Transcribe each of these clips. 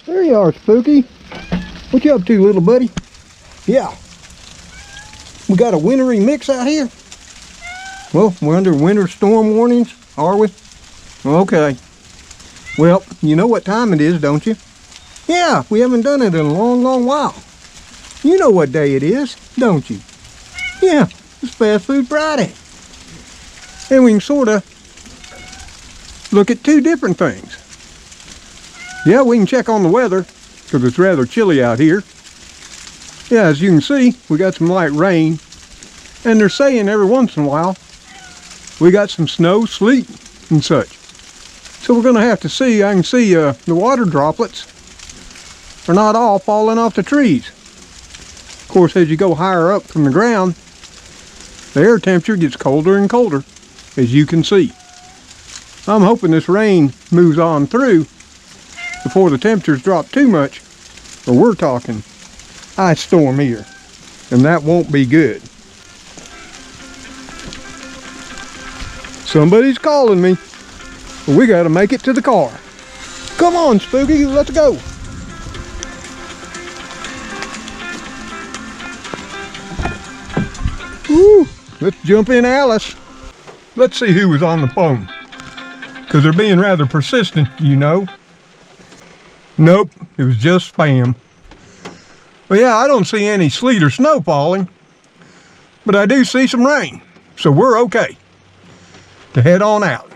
There you are, Spooky. What you up to, little buddy? Yeah. We got a wintry mix out here. Well, we're under winter storm warnings, are we? Okay. Well, you know what time it is, don't you? Yeah, we haven't done it in a long, long while. You know what day it is, don't you? Yeah, it's Fast Food Friday. And we can sort of look at two different things. Yeah, we can check on the weather, because it's rather chilly out here. Yeah, as you can see, we got some light rain. And they're saying every once in a while, we got some snow, sleet, and such. So we're going to have to see. I can see the water droplets are not all falling off the trees. Of course, as you go higher up from the ground, the air temperature gets colder and colder, as you can see. I'm hoping this rain moves on through before the temperatures drop too much, or we're talking ice storm here, and that won't be good. Somebody's calling me. We gotta make it to the car. Come on, Spooky, let's go. Woo, let's jump in Alice. Let's see who was on the phone, because they're being rather persistent, you know. Nope, it was just spam. Well, yeah, I don't see any sleet or snow falling, but I do see some rain, so we're okay to head on out.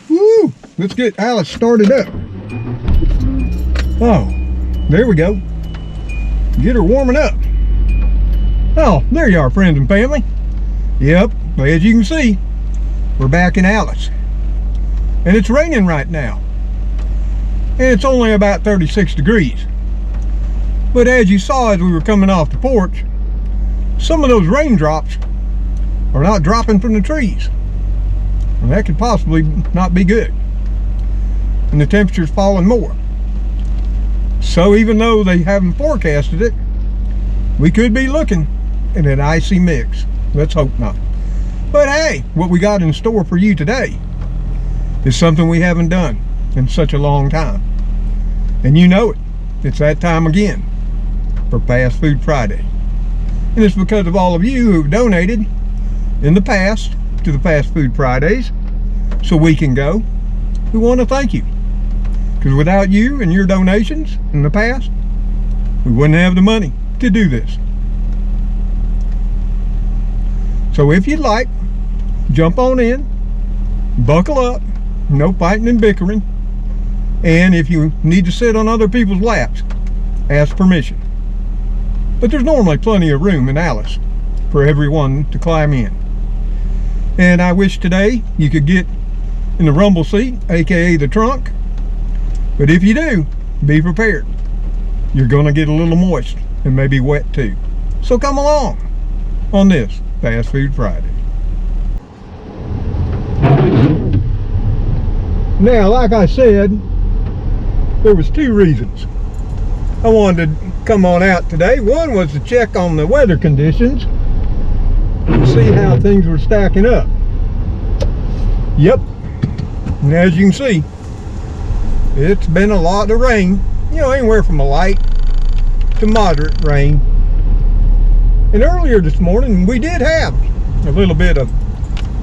Woo! Let's get Alice started up. Oh, there we go. Get her warming up. Oh, there you are, friends and family. Yep, as you can see, we're back in Alice. And it's raining right now. And it's only about 36 degrees. But as you saw as we were coming off the porch, some of those raindrops are not dropping from the trees. And that could possibly not be good. And the temperature's falling more. So even though they haven't forecasted it, we could be looking at an icy mix. Let's hope not. But hey, what we got in store for you today is something we haven't done in such a long time. And you know it. It's that time again for Fast Food Friday. And it's because of all of you who've donated in the past to the Fast Food Fridays so we can go. We want to thank you. Because without you and your donations in the past, we wouldn't have the money to do this. So if you'd like, jump on in, buckle up, no fighting and bickering. And if you need to sit on other people's laps, ask permission. But there's normally plenty of room in Alice for everyone to climb in. And I wish today you could get in the rumble seat, aka the trunk. But if you do, be prepared. You're gonna get a little moist and maybe wet too. So come along on this Fast Food Friday. Now, like I said, there was two reasons I wanted to come on out today. One was to check on the weather conditions and see how things were stacking up. Yep, and as you can see, it's been a lot of rain, you know, anywhere from a light to moderate rain. And earlier this morning we did have a little bit of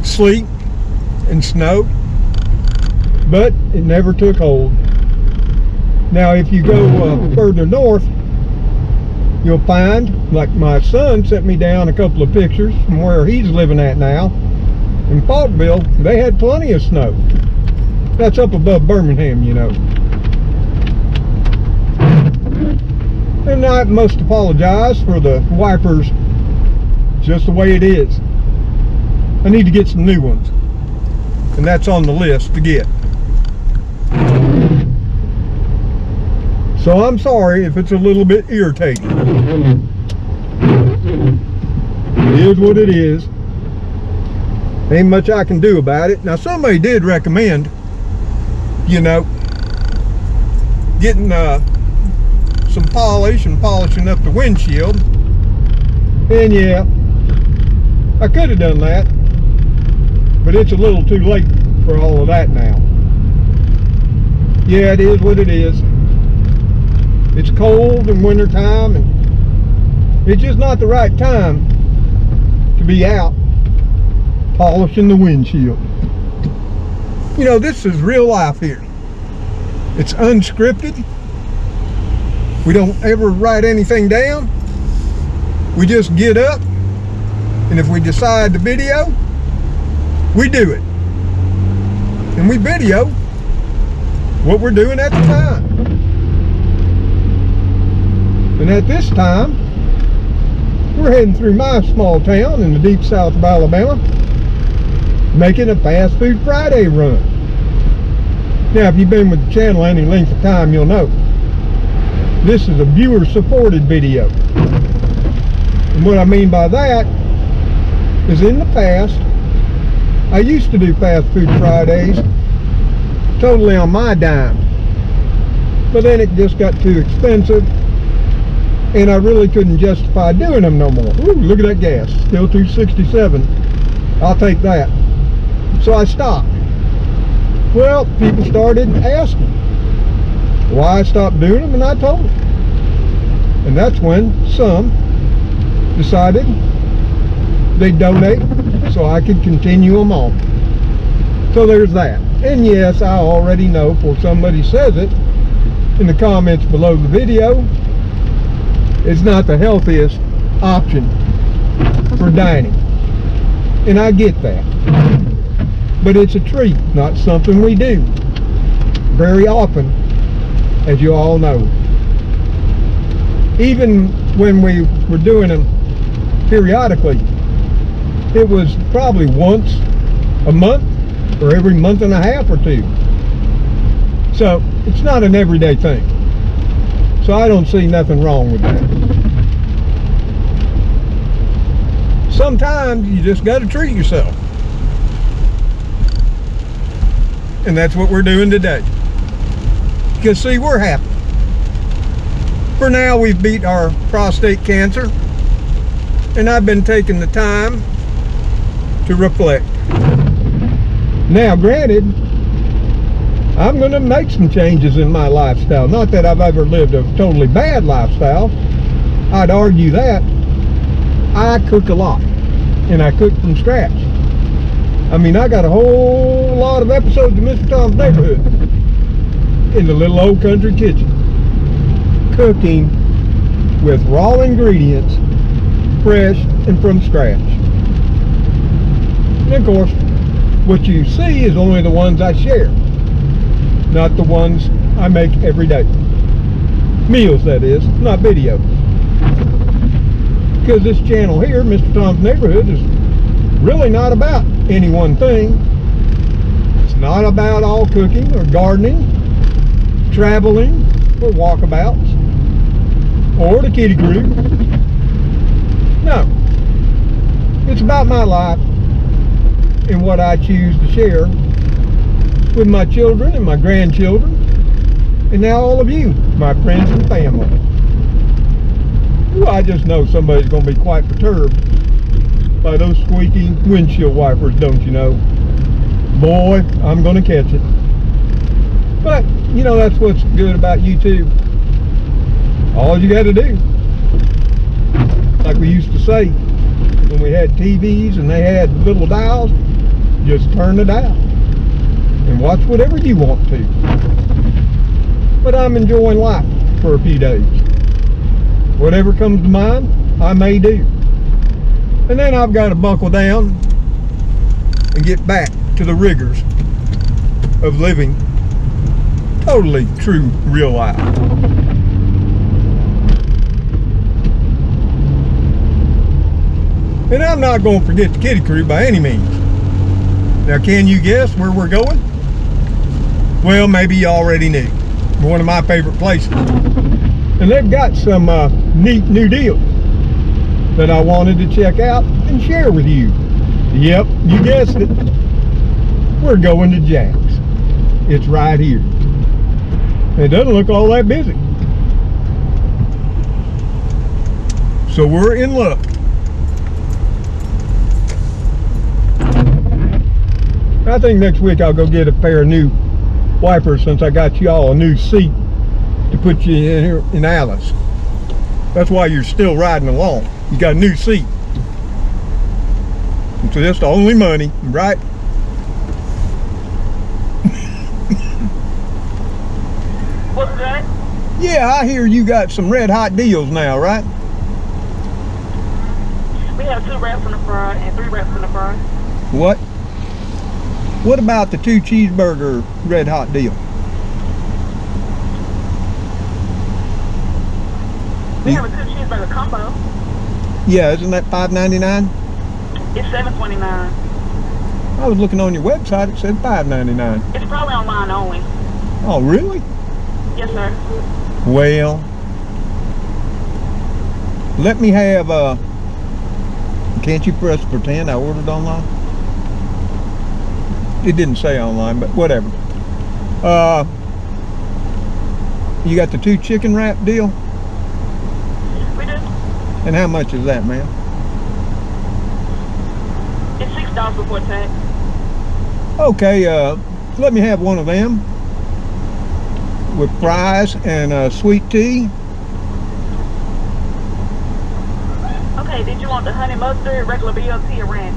sleet and snow, but it never took hold. Now if you go further north, you'll find, like my son sent me down a couple of pictures from where he's living at now. In Falkville, they had plenty of snow. That's up above Birmingham, you know. And I must apologize for the wipers, just the way it is. I need to get some new ones, and that's on the list to get. So I'm sorry if it's a little bit irritating. It is what it is. Ain't much I can do about it. Now somebody did recommend, you know, getting some polish and polishing up the windshield. And yeah, I could have done that, but it's a little too late for all of that now. Yeah, it is what it is. cold in winter time, and it's just not the right time to be out polishing the windshield. You know, this is real life here. It's unscripted. We don't ever write anything down. We just get up, and if we decide to video, we do it. And we video what we're doing at the time. And at this time, we're heading through my small town in the deep south of Alabama, making a Fast Food Friday run. Now, if you've been with the channel any length of time, you'll know this is a viewer-supported video. And what I mean by that is, in the past, I used to do Fast Food Fridays totally on my dime. But then it just got too expensive, and I really couldn't justify doing them no more. Ooh, look at that gas, still 267. I'll take that. So I stopped. Well, people started asking why I stopped doing them, and I told them. And that's when some decided they'd donate so I could continue them on. So there's that. And yes, I already know, before somebody says it in the comments below the video, it's not the healthiest option for dining. And I get that. But it's a treat, not something we do very often, as you all know. Even when we were doing them periodically, it was probably once a month or every month and a half or two. So it's not an everyday thing. So I don't see nothing wrong with that. Sometimes you just got to treat yourself. And that's what we're doing today. Because see, we're happy. For now, we've beat our prostate cancer, and I've been taking the time to reflect. Now, granted, I'm going to make some changes in my lifestyle. Not that I've ever lived a totally bad lifestyle. I'd argue that. I cook a lot, and I cook from scratch. I mean, I got a whole lot of episodes of Mr. Tom's Neighborhood in the little old country kitchen, cooking with raw ingredients, fresh and from scratch. And of course, what you see is only the ones I share, not the ones I make every day. Meals, that is, not videos. Because this channel here, Mr. Tom's Neighborhood, is really not about any one thing. It's not about all cooking or gardening, traveling, or walkabouts, or the kitty crew. No. It's about my life and what I choose to share with my children and my grandchildren, and now all of you, my friends and family. Ooh, I just know somebody's going to be quite perturbed by those squeaky windshield wipers, don't you know? Boy, I'm going to catch it. But, you know, that's what's good about YouTube. All you got to do, like we used to say when we had TVs and they had little dials, just turn the dial and watch whatever you want to. But I'm enjoying life for a few days. Whatever comes to mind, I may do. And then I've got to buckle down and get back to the rigors of living totally true real life. And I'm not going to forget the kitty crew by any means. Now, can you guess where we're going? Well, maybe you already knew. One of my favorite places. And they've got some neat new deals that I wanted to check out and share with you. Yep, you guessed it. We're going to Jack's. It's right here. It doesn't look all that busy. So we're in luck. I think next week I'll go get a pair of new wipers, since I got y'all a new seat to put you in here in Alice. That's why you're still riding along. You got a new seat. And so that's the only money, right? What's that? Yeah, I hear you got some red hot deals now, right? We have 2 wraps in the front and 3 wraps in the front. What? What about the 2 cheeseburger red hot deal? We have a 2 cheeseburger combo. Yeah, isn't that $5.99? It's $7.29. I was looking on your website, it said $5.99. It's probably online only. Oh, really? Yes, sir. Well, let me have, can't you press pretend I ordered online? It didn't say online, but whatever. You got the 2 chicken wrap deal? We do. And how much is that, ma'am? It's $6 before tax. Okay, let me have one of them with fries and sweet tea. Okay, did you want the honey mustard, regular BLT, or ranch?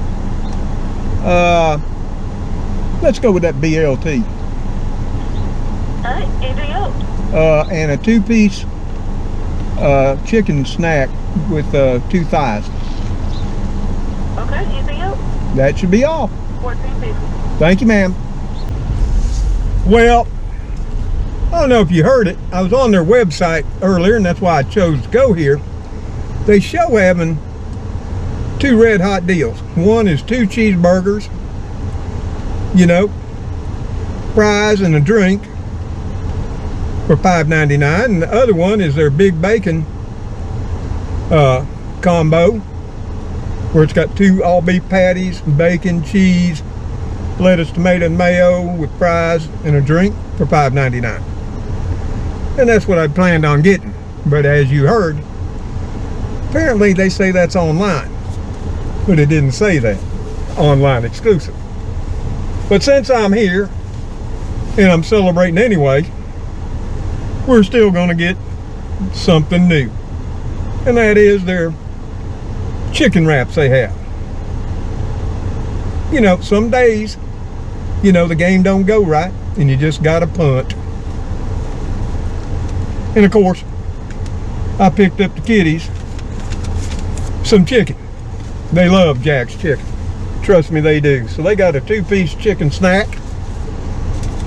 Let's go with that BLT. Alright, anything else? And a 2-piece chicken snack with 2 thighs. Okay, anything else? That should be all. $14.50. Thank you, ma'am. Well, I don't know if you heard it. I was on their website earlier, and that's why I chose to go here. They show having 2 red hot deals. One is 2 cheeseburgers, you know, fries and a drink for $5.99, and the other one is their big bacon combo, where it's got 2 all beef patties, bacon, cheese, lettuce, tomato, and mayo with fries and a drink for $5.99. And that's what I planned on getting. But as you heard, apparently they say that's online, but it didn't say that. Online exclusive. But since I'm here and I'm celebrating anyway, we're still going to get something new, and that is their chicken wraps they have. You know, some days, you know, the game don't go right and you just gotta punt. And of course, I picked up the kiddies some chicken. They love Jack's chicken. Trust me, they do. So they got a 2-piece chicken snack,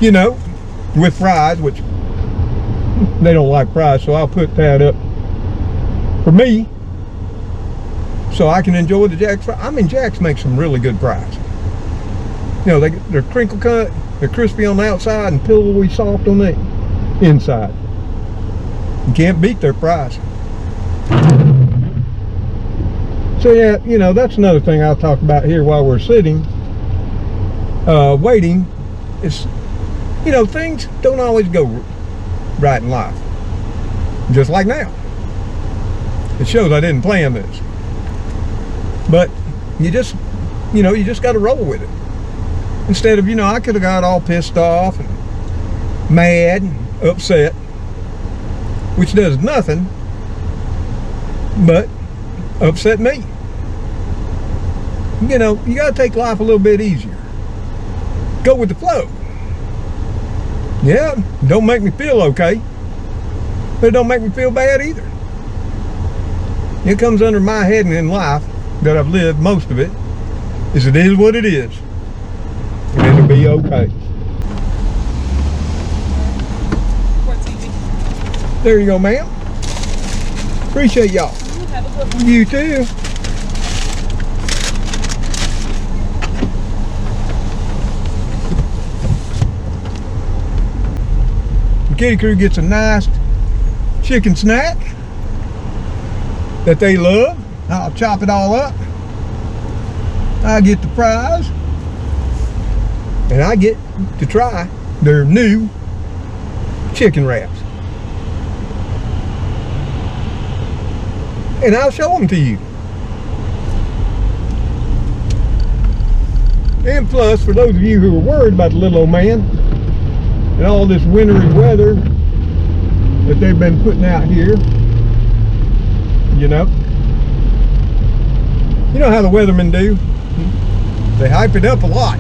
you know, with fries, which they don't like fries, so I'll put that up for me so I can enjoy the Jack's fries. I mean, Jack's makes some really good fries. You know, they're crinkle cut, they're crispy on the outside and pillowy soft on the inside. You can't beat their fries. So yeah, you know, that's another thing I'll talk about here while we're sitting, waiting. Is, you know, things don't always go right in life. Just like now. It shows I didn't plan this. But you just, you know, you just got to roll with it. Instead of, you know, I could have got all pissed off and mad and upset, which does nothing but upset me. You know, you got to take life a little bit easier. Go with the flow. Yeah, don't make me feel okay, but it don't make me feel bad either. It comes under my head in life that I've lived most of it, is it is what it is, and it'll be okay. There you go, ma'am. Appreciate y'all. Have a good one. You too. The kitty crew gets a nice chicken snack that they love. I'll chop it all up. I get the fries, and I get to try their new chicken wraps. And I'll show them to you. And plus, for those of you who are worried about the little old man and all this wintry weather, that they've been putting out here. You know how the weathermen do. They hype it up a lot.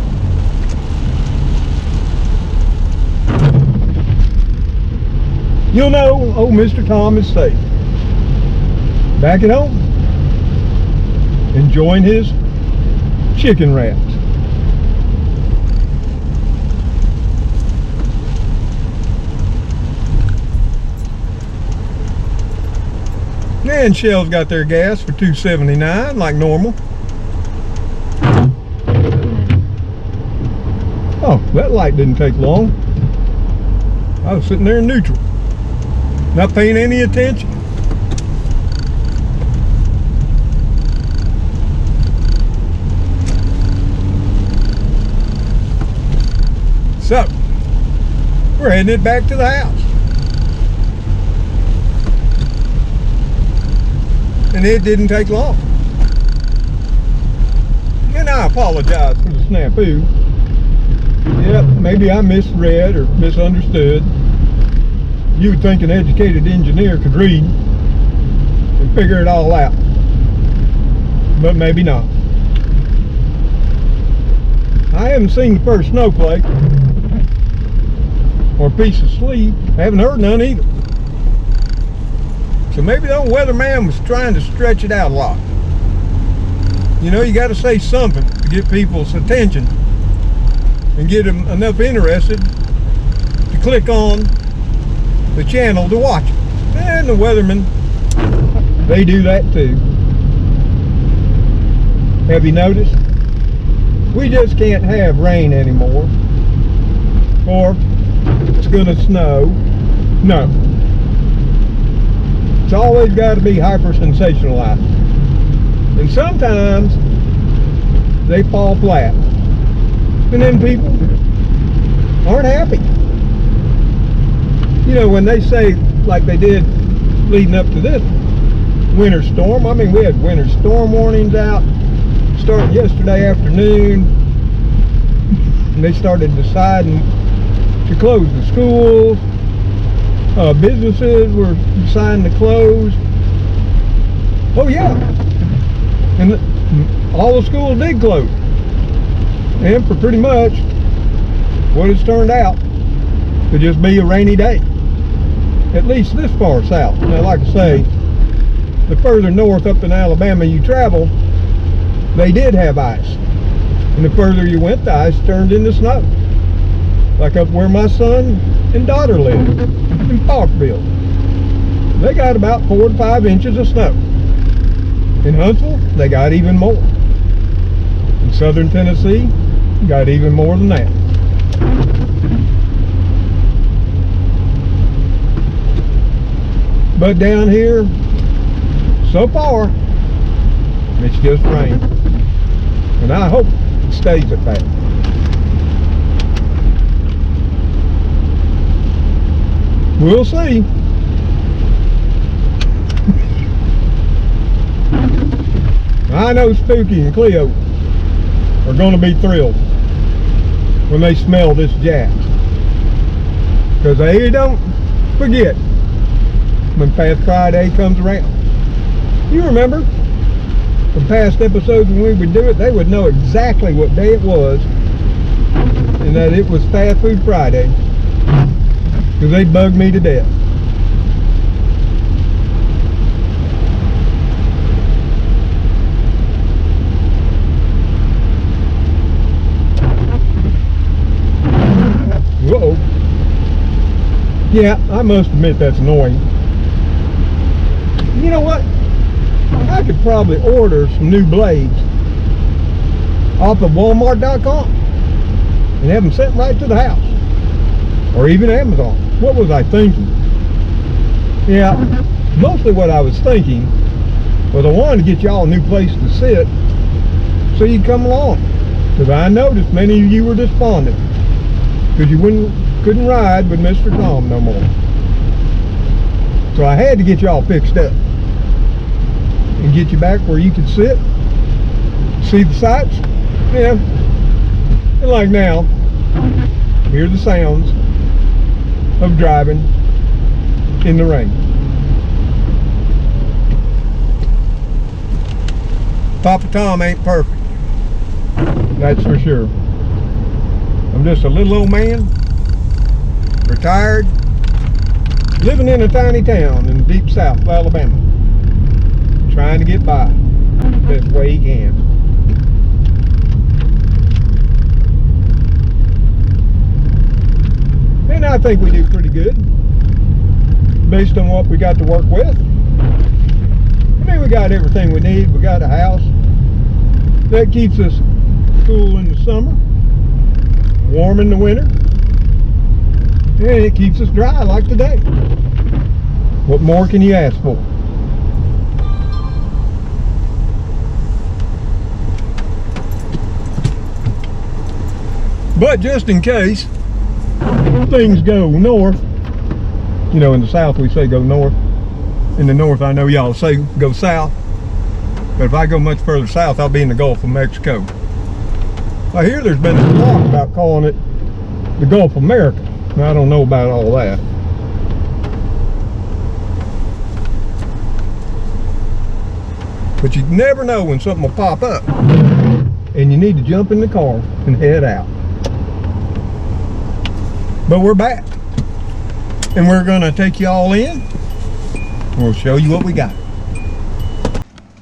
You'll know old Mr. Tom is safe back at home, enjoying his chicken wraps. And Shell's got their gas for $2.79 like normal. Oh, that light didn't take long. I was sitting there in neutral, not paying any attention. So, we're heading it back to the house. And it didn't take long. And I apologize for the snafu. Yep, maybe I misread or misunderstood. You would think an educated engineer could read and figure it all out. But maybe not. I haven't seen the first snowflake or piece of sleet. I haven't heard none either. So maybe the old weatherman was trying to stretch it out a lot. You know, you got to say something to get people's attention and get them enough interested to click on the channel to watch it. And the weathermen, they do that too. Have you noticed? We just can't have rain anymore, or it's gonna snow. No. It's always got to be hyper-sensationalized. And sometimes they fall flat. And then people aren't happy. You know, when they say, like they did leading up to this winter storm, I mean, we had winter storm warnings out starting yesterday afternoon. And they started deciding to close the schools. Businesses were deciding to close. Oh yeah, and all the schools did close. And for pretty much what it's turned out to just be a rainy day, at least this far south. Now, like I say, the further north up in Alabama you travel, they did have ice, and the further you went, the ice turned into snow. Like up where my son and daughter live, in Parkville. They got about 4 to 5 inches of snow. In Huntsville, they got even more. In southern Tennessee, got even more than that. But down here, so far, it's just rain. And I hope it stays at that. We'll see. I know Spooky and Cleo are going to be thrilled when they smell this jack, because they don't forget when Fast Friday comes around. You remember the past episodes when we would do it, they would know exactly what day it was and that it was Fast Food Friday, because they bug me to death. Whoa. Yeah, I must admit that's annoying. You know what? I could probably order some new blades off of Walmart.com and have them sent right to the house, or even Amazon. What was I thinking? Yeah, mostly what I was thinking was I wanted to get y'all a new place to sit so you'd come along, because I noticed many of you were despondent because you couldn't ride with Mr. Tom no more. So I had to get y'all fixed up and get you back where you could sit, see the sights, yeah, and like now, hear the sounds of driving in the rain. Papa Tom ain't perfect, that's for sure. I'm just a little old man, retired, living in a tiny town in the deep south of Alabama, trying to get by the best way he can. And I think we do pretty good based on what we got to work with. I mean, we got everything we need. We got a house that keeps us cool in the summer, warm in the winter, and it keeps us dry like today. What more can you ask for? But just in case things go north, you know, in the south we say go north. In the north, I know y'all say go south. But if I go much further south, I'll be in the Gulf of Mexico. I hear there's been some talk about calling it the Gulf of America. Now, I don't know about all that. But you never know when something will pop up. And you need to jump in the car and head out. But we're back. And we're gonna take you all in. We'll show you what we got.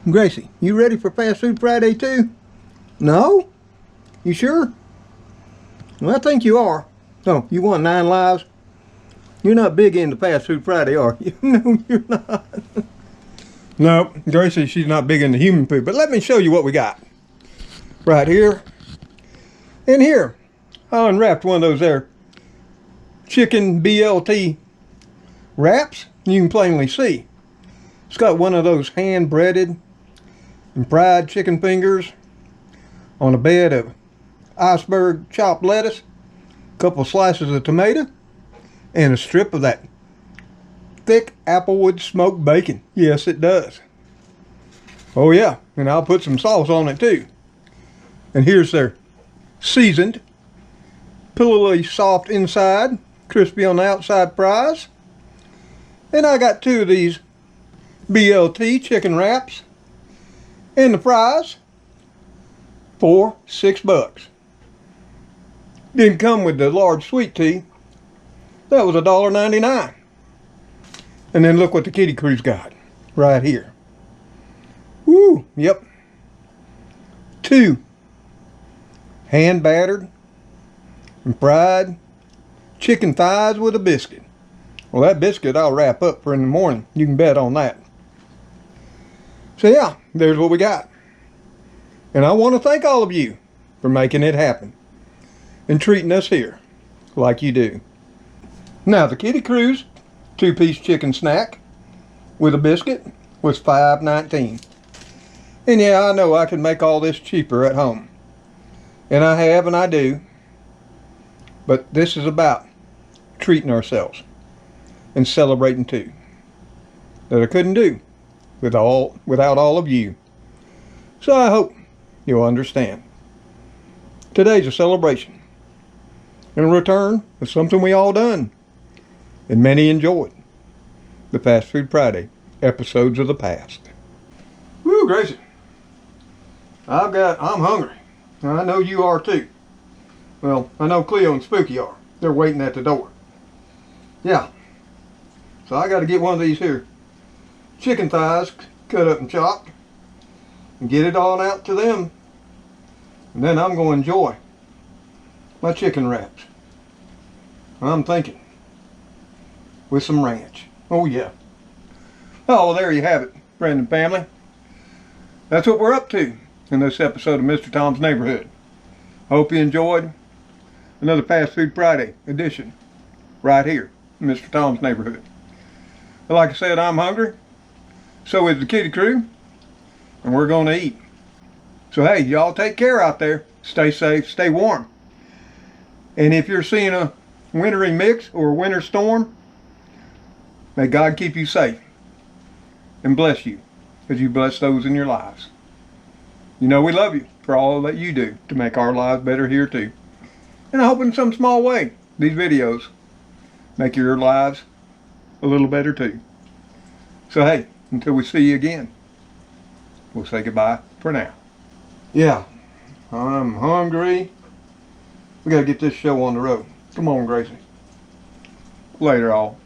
Gracie, you ready for Fast Food Friday too? No? You sure? Well, I think you are. Oh, you want 9 lives? You're not big into Fast Food Friday, are you? No, you're not. No, Gracie, she's not big into human food. But let me show you what we got. Right here. And here, I unwrapped one of those there chicken BLT wraps. You can plainly see. It's got one of those hand-breaded and fried chicken fingers on a bed of iceberg chopped lettuce, a couple slices of tomato, and a strip of that thick applewood smoked bacon. Yes, it does. Oh yeah, and I'll put some sauce on it too. And here's their seasoned, pillowly soft inside, crispy on the outside fries. And I got 2 of these BLT chicken wraps and the fries for $6. Didn't come with the large sweet tea. That was $1.99. And then look what the Kitty Crew's got right here. Woo, yep. 2 hand battered and fried chicken thighs with a biscuit. Well, that biscuit I'll wrap up for in the morning. You can bet on that. So yeah, there's what we got. And I want to thank all of you for making it happen and treating us here like you do. Now, the Kitty Crew's 2-piece chicken snack with a biscuit was $5.19. And yeah, I know I can make all this cheaper at home. And I have and I do. But this is about treating ourselves and celebrating too. That I couldn't do without all of you. So I hope you'll understand. Today's a celebration and a return of something we all done and many enjoyed. The Fast Food Friday episodes of the past. Woo, Gracie. I'm hungry. I know you are too. Well, I know Cleo and Spooky are. They're waiting at the door. Yeah. So I got to get one of these here chicken thighs cut up and chopped and get it on out to them. And then I'm going to enjoy my chicken wraps. I'm thinking with some ranch. Oh yeah. Oh, well, there you have it, friend and family. That's what we're up to in this episode of Mr. Tom's Neighborhood. Hope you enjoyed another Fast Food Friday edition right here in Mr. Tom's Neighborhood. But like I said, I'm hungry. So is the Kitty Crew. And we're going to eat. So hey, y'all take care out there. Stay safe, stay warm. And if you're seeing a wintry mix or a winter storm, may God keep you safe and bless you as you bless those in your lives. You know we love you for all that you do to make our lives better here too. And I hope in some small way these videos make your lives a little better too. So hey, until we see you again, we'll say goodbye for now. Yeah, I'm hungry. We gotta get this show on the road. Come on, Gracie. Later, all.